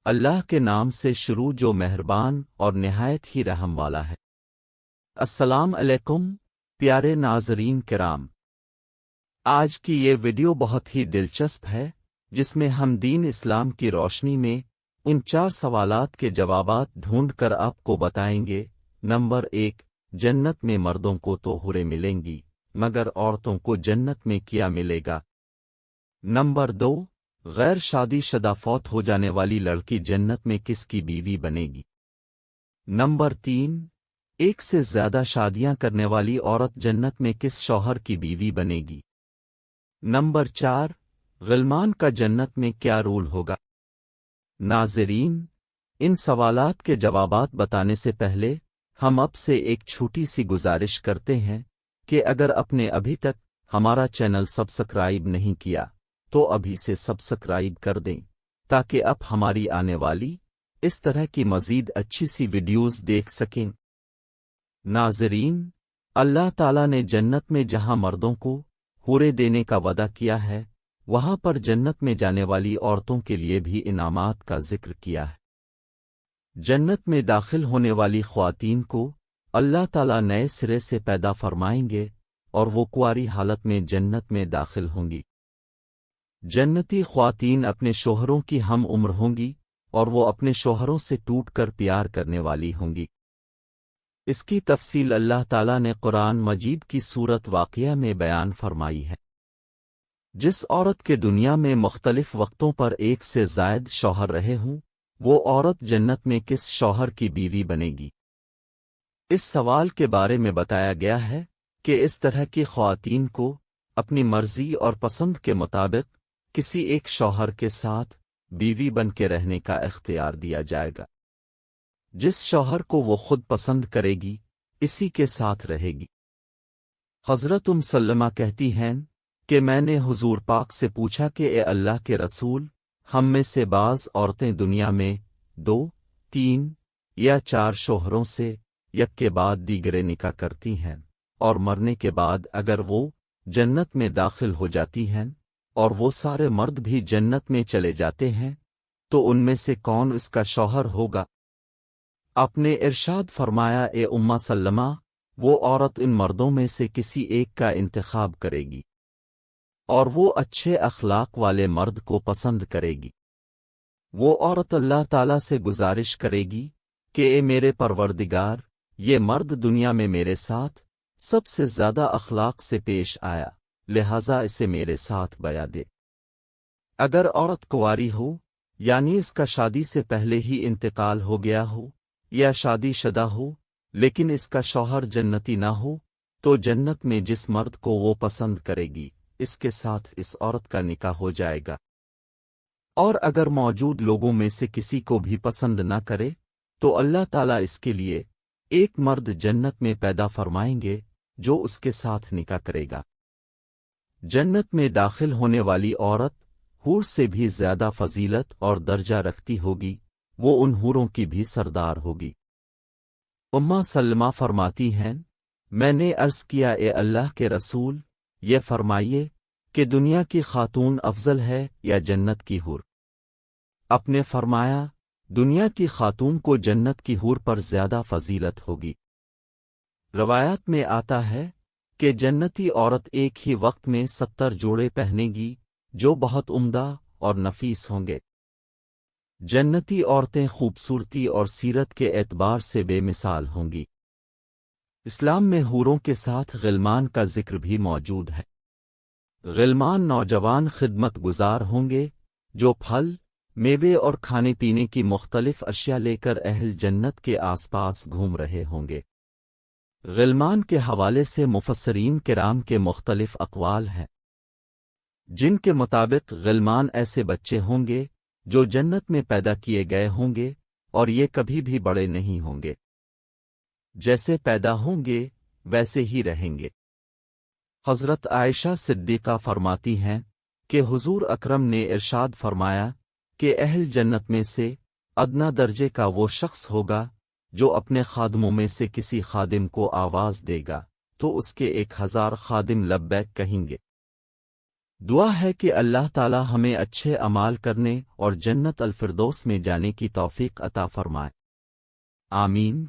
اللہ کے نام سے شروع جو مہربان اور نہایت ہی رحم والا ہے۔ السلام علیکم پیارے ناظرین کرام، آج کی یہ ویڈیو بہت ہی دلچسپ ہے جس میں ہم دین اسلام کی روشنی میں ان 4 سوالات کے جوابات ڈھونڈ کر آپ کو بتائیں گے۔ نمبر 1، جنت میں مردوں کو تو حوریں ملیں گی مگر عورتوں کو جنت میں کیا ملے گا؟ نمبر 2، غیر شادی شدہ فوت ہو جانے والی لڑکی جنت میں کس کی بیوی بنے گی؟ نمبر 3، ایک سے زیادہ شادیاں کرنے والی عورت جنت میں کس شوہر کی بیوی بنے گی؟ نمبر 4، غلمان کا جنت میں کیا رول ہوگا؟ ناظرین، ان سوالات کے جوابات بتانے سے پہلے ہم اب سے ایک چھوٹی سی گزارش کرتے ہیں کہ اگر آپ نے ابھی تک ہمارا چینل سبسکرائب نہیں کیا تو ابھی سے سبسکرائب کر دیں تاکہ آپ ہماری آنے والی اس طرح کی مزید اچھی سی ویڈیوز دیکھ سکیں۔ ناظرین، اللہ تعالیٰ نے جنت میں جہاں مردوں کو حوریں دینے کا وعدہ کیا ہے وہاں پر جنت میں جانے والی عورتوں کے لیے بھی انعامات کا ذکر کیا ہے۔ جنت میں داخل ہونے والی خواتین کو اللہ تعالیٰ نئے سرے سے پیدا فرمائیں گے اور وہ کنواری حالت میں جنت میں داخل ہوں گی۔ جنتی خواتین اپنے شوہروں کی ہم عمر ہوں گی اور وہ اپنے شوہروں سے ٹوٹ کر پیار کرنے والی ہوں گی۔ اس کی تفصیل اللہ تعالیٰ نے قرآن مجید کی سورت واقعہ میں بیان فرمائی ہے۔ جس عورت کے دنیا میں مختلف وقتوں پر ایک سے زائد شوہر رہے ہوں وہ عورت جنت میں کس شوہر کی بیوی بنے گی؟ اس سوال کے بارے میں بتایا گیا ہے کہ اس طرح کی خواتین کو اپنی مرضی اور پسند کے مطابق کسی ایک شوہر کے ساتھ بیوی بن کے رہنے کا اختیار دیا جائے گا۔ جس شوہر کو وہ خود پسند کرے گی اسی کے ساتھ رہے گی۔ حضرت سلمہ کہتی ہیں کہ میں نے حضور پاک سے پوچھا کہ اے اللہ کے رسول، ہم میں سے بعض عورتیں دنیا میں 2، 3 یا 4 شوہروں سے یک کے بعد دیگرے نکاح کرتی ہیں اور مرنے کے بعد اگر وہ جنت میں داخل ہو جاتی ہیں اور وہ سارے مرد بھی جنت میں چلے جاتے ہیں تو ان میں سے کون اس کا شوہر ہوگا؟ آپ نے ارشاد فرمایا اے امہ سلمہ، وہ عورت ان مردوں میں سے کسی ایک کا انتخاب کرے گی اور وہ اچھے اخلاق والے مرد کو پسند کرے گی۔ وہ عورت اللہ تعالیٰ سے گزارش کرے گی کہ اے میرے پروردگار، یہ مرد دنیا میں میرے ساتھ سب سے زیادہ اخلاق سے پیش آیا، لہذا اسے میرے ساتھ بیعت دے۔ اگر عورت کنواری ہو یعنی اس کا شادی سے پہلے ہی انتقال ہو گیا ہو یا شادی شدہ ہو لیکن اس کا شوہر جنتی نہ ہو تو جنت میں جس مرد کو وہ پسند کرے گی اس کے ساتھ اس عورت کا نکاح ہو جائے گا، اور اگر موجود لوگوں میں سے کسی کو بھی پسند نہ کرے تو اللہ تعالیٰ اس کے لیے ایک مرد جنت میں پیدا فرمائیں گے جو اس کے ساتھ نکاح کرے گا۔ جنت میں داخل ہونے والی عورت حور سے بھی زیادہ فضیلت اور درجہ رکھتی ہوگی، وہ ان حوروں کی بھی سردار ہوگی۔ امہ سلمہ فرماتی ہیں میں نے عرض کیا اے اللہ کے رسول، یہ فرمائیے کہ دنیا کی خاتون افضل ہے یا جنت کی حور؟ آپ نے فرمایا دنیا کی خاتون کو جنت کی حور پر زیادہ فضیلت ہوگی۔ روایات میں آتا ہے کہ جنتی عورت ایک ہی وقت میں 70 جوڑے پہنے گی جو بہت عمدہ اور نفیس ہوں گے۔ جنتی عورتیں خوبصورتی اور سیرت کے اعتبار سے بے مثال ہوں گی۔ اسلام میں حوروں کے ساتھ غلمان کا ذکر بھی موجود ہے۔ غلمان نوجوان خدمت گزار ہوں گے جو پھل، میوے اور کھانے پینے کی مختلف اشیاء لے کر اہل جنت کے آس پاس گھوم رہے ہوں گے۔ غلمان کے حوالے سے مفسرین کرام کے مختلف اقوال ہیں جن کے مطابق غلمان ایسے بچے ہوں گے جو جنت میں پیدا کیے گئے ہوں گے اور یہ کبھی بھی بڑے نہیں ہوں گے، جیسے پیدا ہوں گے ویسے ہی رہیں گے۔ حضرت عائشہ صدیقہ فرماتی ہیں کہ حضور اکرم نے ارشاد فرمایا کہ اہل جنت میں سے ادنا درجے کا وہ شخص ہوگا جو اپنے خادموں میں سے کسی خادم کو آواز دے گا تو اس کے 1000 خادم لبیک کہیں گے۔ دعا ہے کہ اللہ تعالی ہمیں اچھے اعمال کرنے اور جنت الفردوس میں جانے کی توفیق عطا فرمائے۔ آمین۔